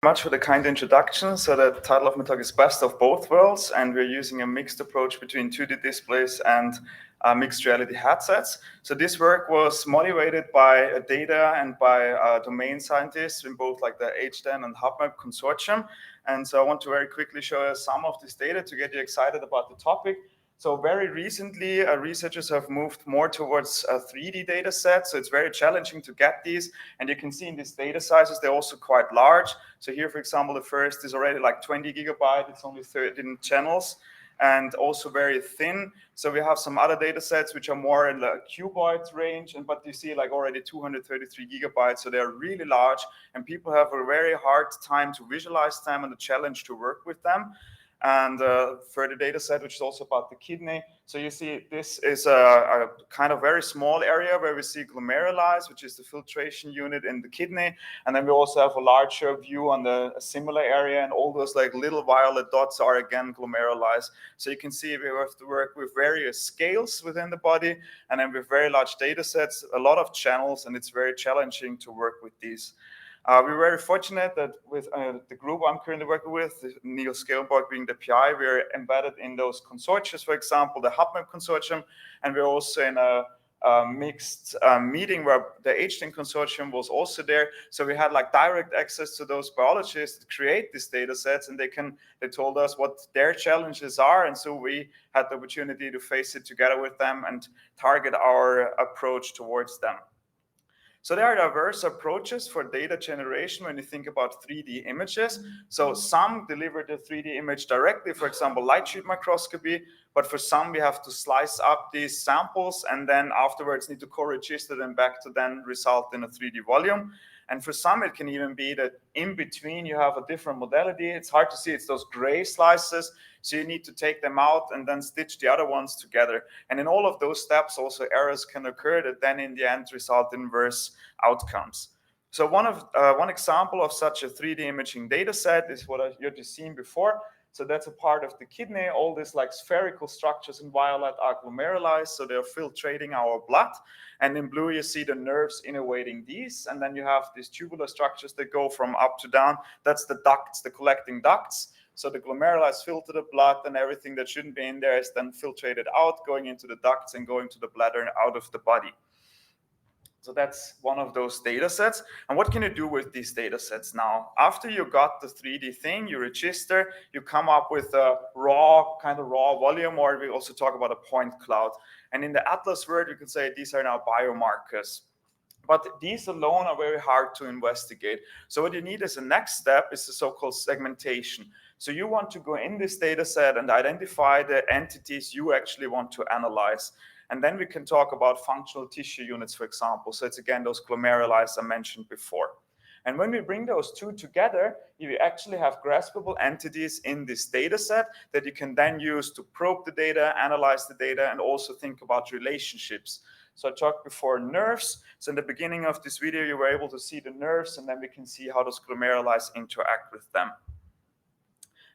Much for the kind introduction. So the title of my talk is Best of Both Worlds, and we're using a mixed approach between 2D displays and mixed reality headsets. So this work was motivated by data and by domain scientists in both like the HDEN and HubMap consortium. And so I want to very quickly show you some of this data to get you excited about the topic. So very recently, researchers have moved more towards 3D data sets. So it's very challenging to get these. And you can see in these data sizes, they're also quite large. So here, for example, the first is already like 20 gigabyte. It's only 13 channels and also very thin. So we have some other data sets which are more in the cuboid range, but you see like already 233 gigabytes. So they're really large and people have a very hard time to visualize them and the challenge to work with them. And further data set, which is also about the kidney. So you see this is a kind of very small area where we see glomeruli, which is the filtration unit in the kidney. And then we also have a larger view on a similar area, and all those like little violet dots are again glomeruli. So you can see we have to work with various scales within the body, and then with very large data sets, a lot of channels, and it's very challenging to work with these. We're very fortunate that with the group I'm currently working with, Neil Scaleborg being the PI, we're embedded in those consortia, for example, the HubMap consortium, and we're also in a mixed meeting where the HDEN consortium was also there. So we had like direct access to those biologists to create these data sets, and they told us what their challenges are. And so we had the opportunity to face it together with them and target our approach towards them. So there are diverse approaches for data generation when you think about 3D images. So some deliver the 3D image directly, for example, light sheet microscopy, but for some we have to slice up these samples and then afterwards need to co-register them back to then result in a 3D volume. And for some, it can even be that in between you have a different modality. It's hard to see, it's those gray slices. So you need to take them out and then stitch the other ones together. And in all of those steps, also errors can occur that then in the end result in worse outcomes. So one example of such a 3D imaging data set is what you've just seen before. So that's a part of the kidney. All these like spherical structures in violet are glomeruli, so they're filtrating our blood. And in blue, you see the nerves innervating these. And then you have these tubular structures that go from up to down. That's the ducts, the collecting ducts. So the glomeruli filter the blood, and everything that shouldn't be in there is then filtrated out, going into the ducts and going to the bladder and out of the body. So that's one of those data sets. And what can you do with these data sets now? After you got the 3D thing, you register, you come up with a kind of raw volume, or we also talk about a point cloud. And in the Atlas world, you could say these are now biomarkers. But these alone are very hard to investigate. So what you need as a next step is the so-called segmentation. So you want to go in this data set and identify the entities you actually want to analyze. And then we can talk about functional tissue units, for example. So it's again those glomeruli I mentioned before. And when we bring those two together, you actually have graspable entities in this data set that you can then use to probe the data, analyze the data, and also think about relationships. So I talked before nerves. So in the beginning of this video, you were able to see the nerves, and then we can see how those glomeruli interact with them.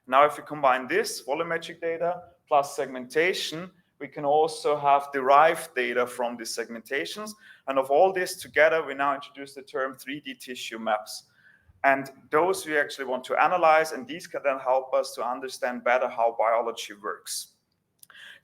Now, if we combine this volumetric data plus segmentation, we can also have derived data from these segmentations. And of all this together, we now introduce the term 3D tissue maps. And those we actually want to analyze, and these can then help us to understand better how biology works.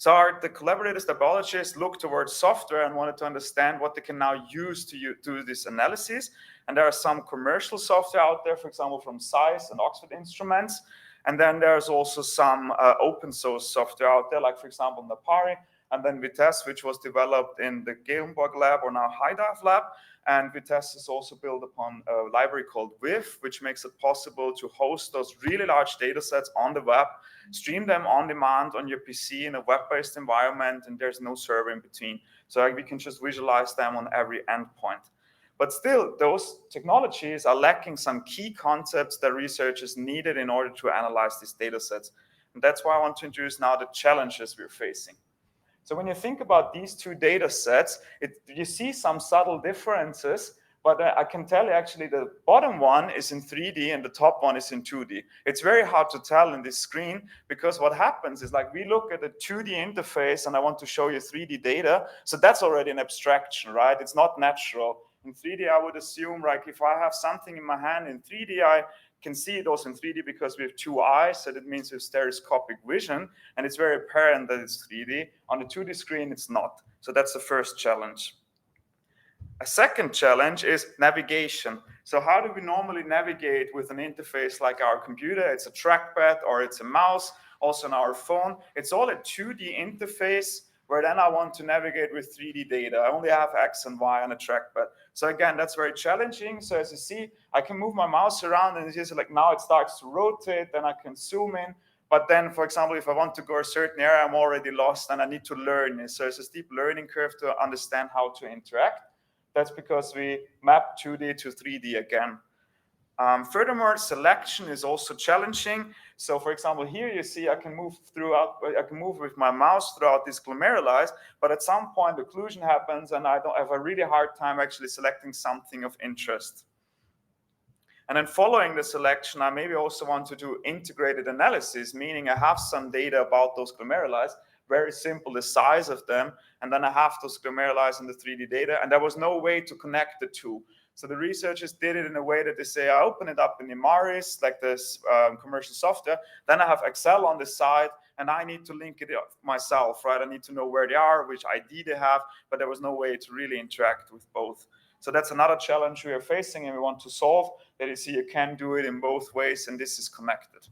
So the collaborators, the biologists, looked towards software and wanted to understand what they can now use to do this analysis. And there are some commercial software out there, for example, from SAIS and Oxford Instruments. And then there's also some open source software out there, like, for example, Napari, and then Vitesse, which was developed in the Gelenburg lab, or now HiDive lab. And Vitesse is also built upon a library called VIV, which makes it possible to host those really large data sets on the web, stream them on demand on your PC in a web-based environment, and there's no server in between. So we can just visualize them on every endpoint. But still, those technologies are lacking some key concepts that researchers needed in order to analyze these data sets. And that's why I want to introduce now the challenges we're facing. So when you think about these two data sets, you see some subtle differences, but I can tell you actually the bottom one is in 3D and the top one is in 2D. It's very hard to tell in this screen because what happens is like we look at the 2D interface and I want to show you 3D data. So that's already an abstraction, right? It's not natural. In 3D, I would assume like if I have something in my hand in 3D, I can see it also in 3D because we have two eyes, so that means we have stereoscopic vision, and it's very apparent that it's 3D. On the 2D screen, it's not. So that's the first challenge. A second challenge is navigation. So how do we normally navigate with an interface like our computer? It's a trackpad or it's a mouse, also on our phone. It's all a 2D interface where then I want to navigate with 3D data. I only have X and Y on a trackpad. So again, that's very challenging. So as you see, I can move my mouse around and it's just like now it starts to rotate, then I can zoom in. But then, for example, if I want to go a certain area, I'm already lost and I need to learn it. So it's a steep learning curve to understand how to interact. That's because we map 2D to 3D again. Furthermore, selection is also challenging. So for example, here you see I can move with my mouse throughout these glomeruli, but at some point occlusion happens and I don't have a really hard time actually selecting something of interest. And then following the selection, I maybe also want to do integrated analysis, meaning I have some data about those glomeruli, very simple, the size of them, and then I have those glomeruli in the 3D data, and there was no way to connect the two. So the researchers did it in a way that they say, I open it up in Imaris, like this commercial software, then I have Excel on the side, and I need to link it up myself, right? I need to know where they are, which ID they have, but there was no way to really interact with both. So that's another challenge we are facing and we want to solve, that you see you can do it in both ways, and this is connected.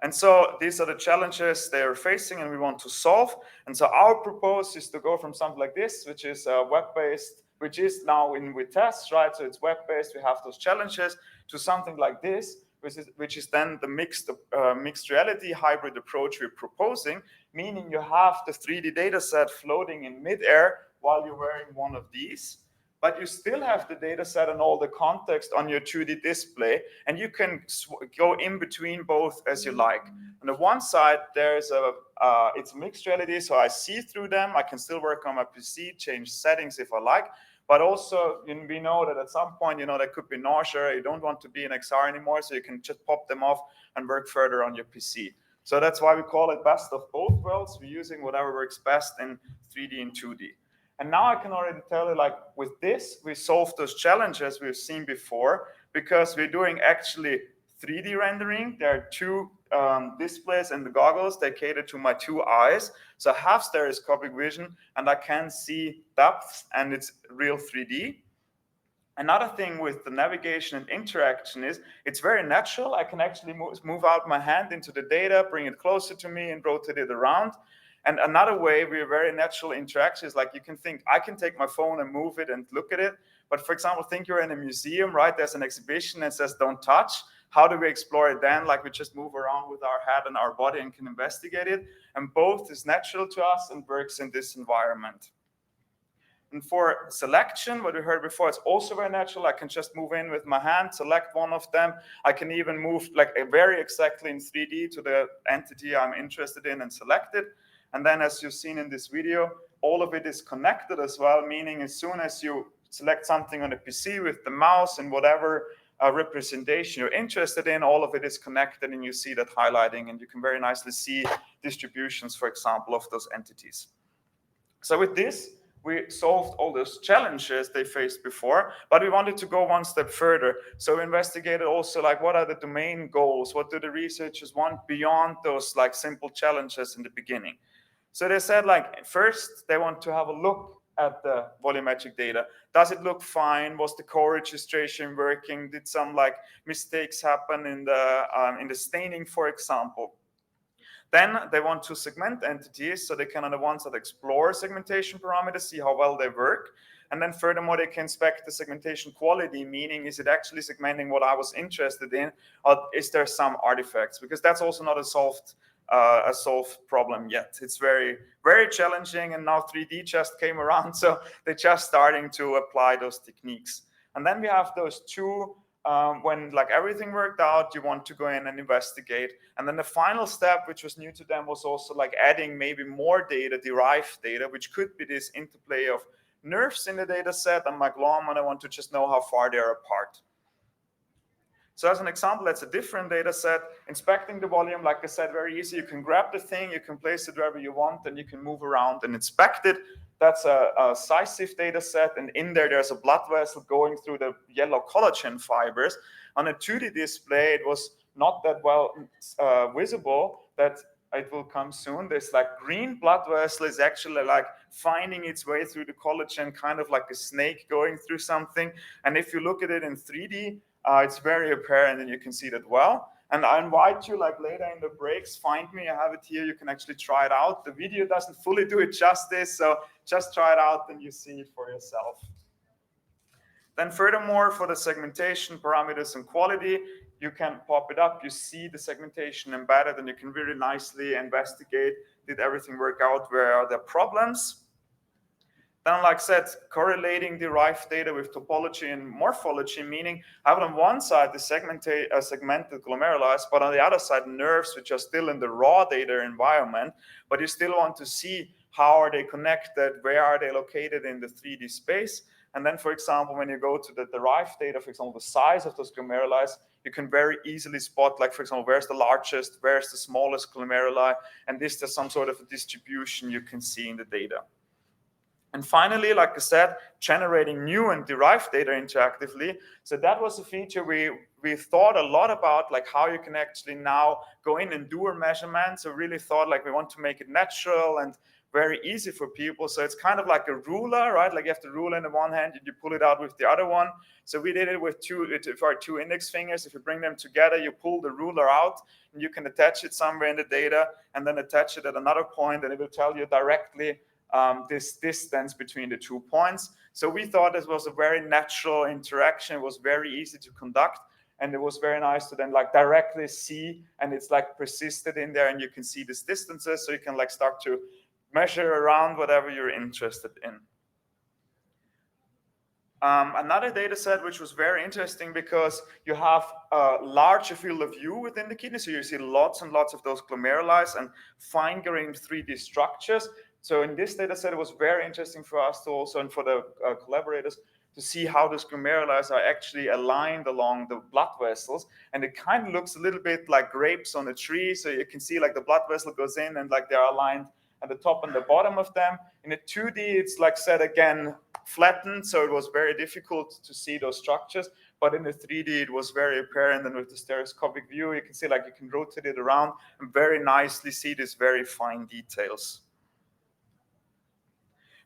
And so these are the challenges they are facing and we want to solve. And so our proposal is to go from something like this, which is web-based, which is now in with tests, right? So it's web-based, we have those challenges, to something like this, which is then the mixed reality hybrid approach we're proposing, meaning you have the 3D data set floating in midair while you're wearing one of these, but you still have the data set and all the context on your 2D display, and you can go in between both as you like. On the one side, there's it's mixed reality, so I see through them. I can still work on my PC, change settings if I like, but also we know that at some point, there could be nausea. You don't want to be in XR anymore, so you can just pop them off and work further on your PC. So that's why we call it best of both worlds. We're using whatever works best in 3D and 2D. And now I can already tell you, like with this, we solved those challenges we've seen before because we're doing actually 3D rendering. There are two displays in the goggles. They cater to my two eyes. So I have stereoscopic vision and I can see depth and it's real 3D. Another thing with the navigation and interaction is it's very natural. I can actually move out my hand into the data, bring it closer to me and rotate it around. And another way we're very natural interaction is like you can think, I can take my phone and move it and look at it. But for example, think you're in a museum, right? There's an exhibition that says don't touch. How do we explore it then? Like we just move around with our head and our body and can investigate it. And both is natural to us and works in this environment. And for selection, what we heard before, it's also very natural. I can just move in with my hand, select one of them. I can even move like very exactly in 3D to the entity I'm interested in and select it. And then as you've seen in this video, all of it is connected as well, meaning as soon as you select something on a PC with the mouse and whatever representation you're interested in, all of it is connected and you see that highlighting and you can very nicely see distributions, for example, of those entities. So with this, we solved all those challenges they faced before, but we wanted to go one step further. So we investigated also like what are the domain goals? What do the researchers want beyond those like simple challenges in the beginning? So they said like first they want to have a look at the volumetric data. Does it look fine? Was the co-registration working? Did some like mistakes happen in the staining, for example? Then they want to segment entities, so they can, are the ones that explore segmentation parameters, see how well they work. And then furthermore, they can inspect the segmentation quality, meaning is it actually segmenting what I was interested in, or is there some artifacts? Because that's also not a solved problem yet. It's very, very challenging, and now 3D just came around, so they're just starting to apply those techniques. And then we have those two. When like everything worked out, you want to go in and investigate. And then the final step, which was new to them, was also like adding maybe more data, derived data, which could be this interplay of nerves in the data set and my glom, and I want to just know how far they are apart. So as an example, that's a different data set. Inspecting the volume, like I said, very easy. You can grab the thing, you can place it wherever you want, and you can move around and inspect it. that's a size-shift data set, and in there's a blood vessel going through the yellow collagen fibers. On a 2D display, it was not that well visible. That it will come soon. This like green blood vessel is actually like finding its way through the collagen, kind of like a snake going through something. And if you look at it in 3D, it's very apparent, and you can see that well. And I invite you, like later in the breaks, find me. I have it here. You can actually try it out. The video doesn't fully do it justice, so just try it out and you see it for yourself. Then furthermore, for the segmentation, parameters, and quality, you can pop it up. You see the segmentation embedded, and you can really nicely investigate, did everything work out? Where are the problems? Then, like I said, correlating derived data with topology and morphology, meaning I have on one side the segmented glomeruli, but on the other side, nerves, which are still in the raw data environment, but you still want to see how are they connected, where are they located in the 3D space. And then, for example, when you go to the derived data, for example, the size of those glomeruli, you can very easily spot, like, for example, where's the largest, where's the smallest glomeruli, and this is some sort of a distribution you can see in the data. And finally, like I said, generating new and derived data interactively. So that was a feature we thought a lot about, like how you can actually now go in and do a measurement. So really thought like we want to make it natural and very easy for people. So it's kind of like a ruler, right? Like you have the ruler in the one hand and you pull it out with the other one. So we did it with our two index fingers. If you bring them together, you pull the ruler out and you can attach it somewhere in the data and then attach it at another point, and it will tell you directly this distance between the 2 points. So we thought this was a very natural interaction. It was very easy to conduct, and it was very nice to then like directly see, and it's like persisted in there, and you can see these distances, so you can like start to measure around whatever you're interested in. Another data set which was very interesting because you have a larger field of view within the kidney, so you see lots and lots of those glomeruli and fine-grained 3D structures. So in this data set, it was very interesting for us to also, and for the collaborators, to see how those glomeruli are actually aligned along the blood vessels. And it kind of looks a little bit like grapes on a tree. So you can see like the blood vessel goes in and like they're aligned at the top and the bottom of them. In a 2D, it's like said again, flattened. So it was very difficult to see those structures. But in the 3D, it was very apparent. And with the stereoscopic view, you can see like you can rotate it around and very nicely see these very fine details.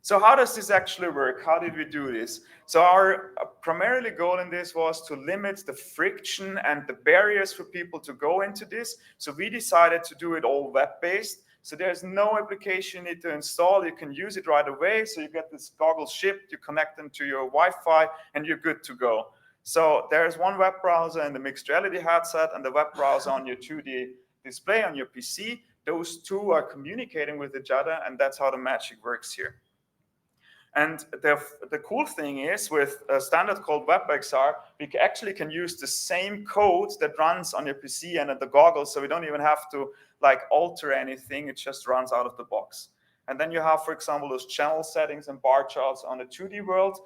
So how does this actually work? How did we do this? So our primarily goal in this was to limit the friction and the barriers for people to go into this. So we decided to do it all web-based. So there's no application you need to install. You can use it right away. So you get this goggles shipped, you connect them to your Wi-Fi, and you're good to go. So there's one web browser and the mixed reality headset and the web browser on your 2D display on your PC. Those two are communicating with each other, and that's how the magic works here. And the cool thing is with a standard called WebXR, we actually can use the same code that runs on your PC and at the goggles, so we don't even have to like alter anything. It just runs out of the box. And then you have, for example, those channel settings and bar charts on the 2D world.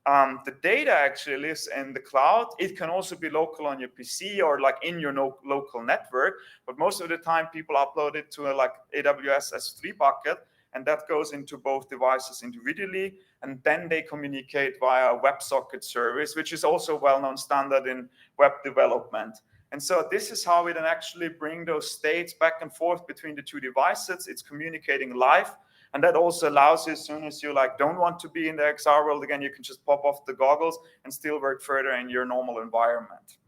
The data actually lives in the cloud. It can also be local on your PC or like in your local network, but most of the time people upload it to a like AWS S3 bucket, and that goes into both devices individually, and then they communicate via a WebSocket service, which is also a well-known standard in web development. And so this is how we then actually bring those states back and forth between the two devices. It's communicating live, and that also allows you, as soon as you like don't want to be in the XR world again, you can just pop off the goggles and still work further in your normal environment.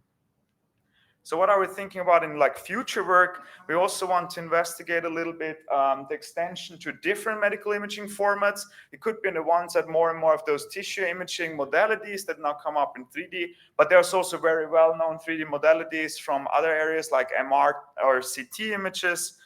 So what are we thinking about in like future work? We also want to investigate a little bit the extension to different medical imaging formats. It could be in the ones that more and more of those tissue imaging modalities that now come up in 3D, but there's also very well-known 3D modalities from other areas like MR or CT images.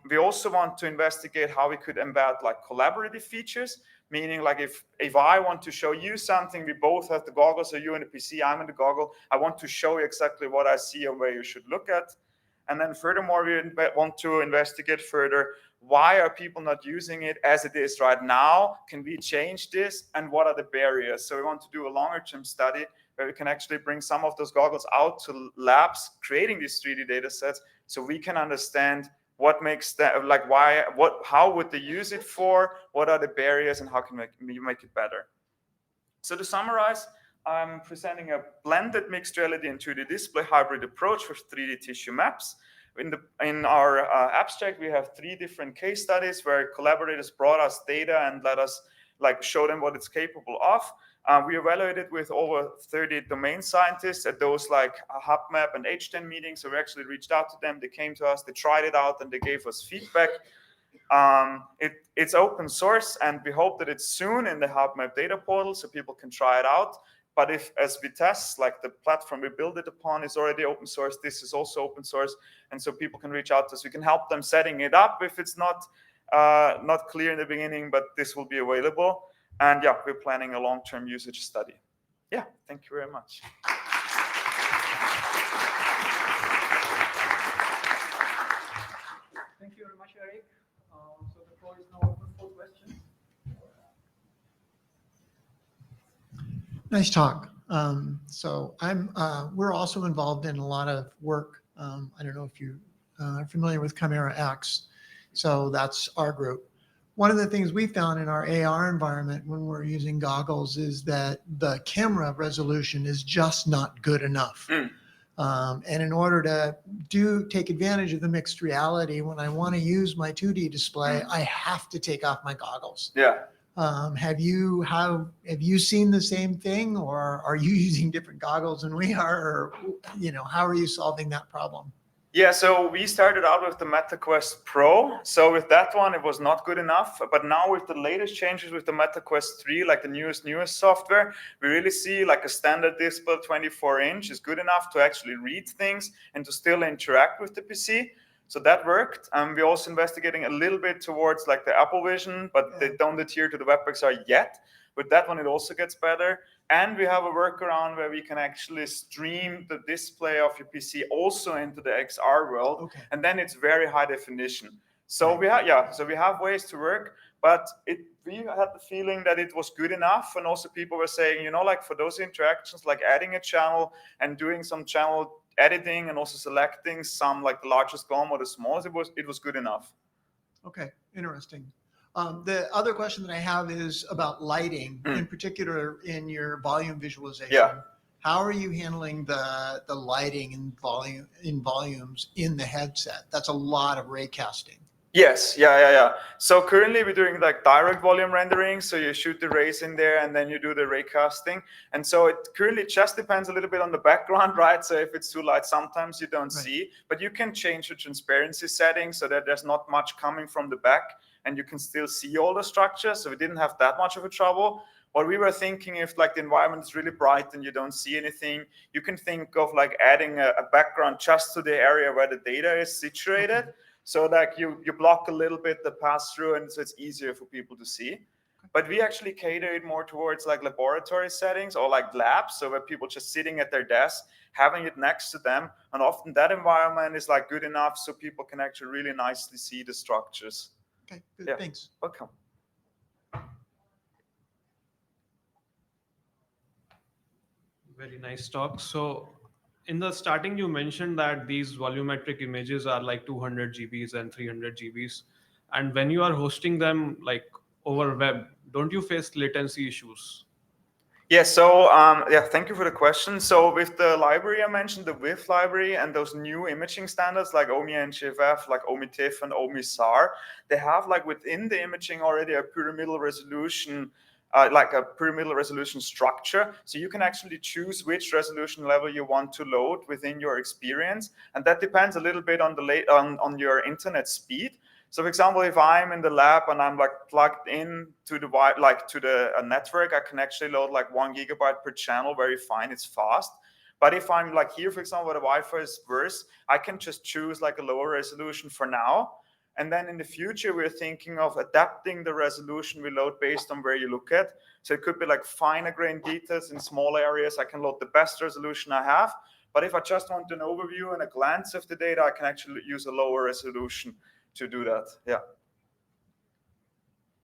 We also want to investigate how we could embed like collaborative features, meaning like if I want to show you something, we both have the goggles, so you in the PC, I'm in the goggle, I want to show you exactly what I see and where you should look at. And then furthermore, we want to investigate further, why are people not using it as it is right now? Can we change this? And what are the barriers? So we want to do a longer term study where we can actually bring some of those goggles out to labs creating these 3D data sets so we can understand what makes that, like why, how would they use it for, what are the barriers, and how can you make it better. So to summarize, I'm presenting a blended mixed reality and 2D display hybrid approach for 3D tissue maps. In our abstract, we have 3 different case studies where collaborators brought us data and let us like show them what it's capable of. We evaluated with over 30 domain scientists at those like HubMap and H10 meetings. So we actually reached out to them. They came to us, they tried it out, and they gave us feedback. It's open source, and we hope that it's soon in the HubMap data portal so people can try it out. But if as we test, like the platform we build it upon is already open source, this is also open source, and so people can reach out to us. We can help them setting it up if it's not clear in the beginning, but this will be available. And yeah, we're planning a long-term usage study. Yeah, thank you very much. Thank you very much, Eric. So the floor is now open for questions. Nice talk. So we're also involved in a lot of work. I don't know if you are familiar with Chimera X. So that's our group. One of the things we found in our AR environment when we're using goggles is that the camera resolution is just not good enough. And in order to take advantage of the mixed reality, when I want to use my 2D display, I have to take off my goggles. Yeah. Have you seen the same thing, or are you using different goggles than we are, or how are you solving that problem? Yeah, so we started out with the MetaQuest Pro. So with that one, it was not good enough. But now with the latest changes with the MetaQuest 3, like the newest software, we really see like a standard display, 24-inch is good enough to actually read things and to still interact with the PC. So that worked. We're also investigating a little bit towards like the Apple Vision, but they don't adhere to the WebXR yet. With that one, it also gets better. And we have a workaround where we can actually stream the display of your PC also into the XR world. Okay. And then it's very high definition. So we have ways to work, but we had the feeling that it was good enough. And also people were saying, like for those interactions, like adding a channel and doing some channel editing and also selecting some like the largest GOM or the smallest, it was good enough. Okay, interesting. The other question that I have is about lighting, in particular in your volume visualization. Yeah. How are you handling the lighting and volumes in the headset? That's a lot of ray casting. Yes, yeah. So currently we're doing like direct volume rendering. So you shoot the rays in there and then you do the ray casting. And so it currently just depends a little bit on the background, right? So if it's too light, sometimes you don't see, but you can change the transparency settings so that there's not much coming from the back and you can still see all the structures. So we didn't have that much of a trouble. What we were thinking, if like the environment is really bright and you don't see anything, you can think of like adding a background just to the area where the data is situated. Okay. So like you block a little bit the pass through, and so it's easier for people to see. But we actually cater it more towards like laboratory settings or like labs, so where people just sitting at their desk, having it next to them, and often that environment is like good enough so people can actually really nicely see the structures. Okay, good. Yeah. Thanks. Welcome. Very nice talk. So in the starting, you mentioned that these volumetric images are like 200 GBs and 300 GBs. And when you are hosting them like over web, don't you face latency issues? Yeah, so thank you for the question. So with the library I mentioned, the WIF library and those new imaging standards like OMI-NGFF, like OMI-TIFF and OMI-SAR, they have like within the imaging already a pyramidal resolution structure. So you can actually choose which resolution level you want to load within your experience. And that depends a little bit on on your internet speed. So for example, if I'm in the lab and I'm like plugged in to the network, I can actually load like 1 GB per channel, very fine, it's fast. But if I'm like here, for example, where the Wi-Fi is worse, I can just choose like a lower resolution for now. And then in the future, we're thinking of adapting the resolution we load based on where you look at. So it could be like finer grain details in small areas. I can load the best resolution I have. But if I just want an overview and a glance of the data, I can actually use a lower resolution to do that. Yeah.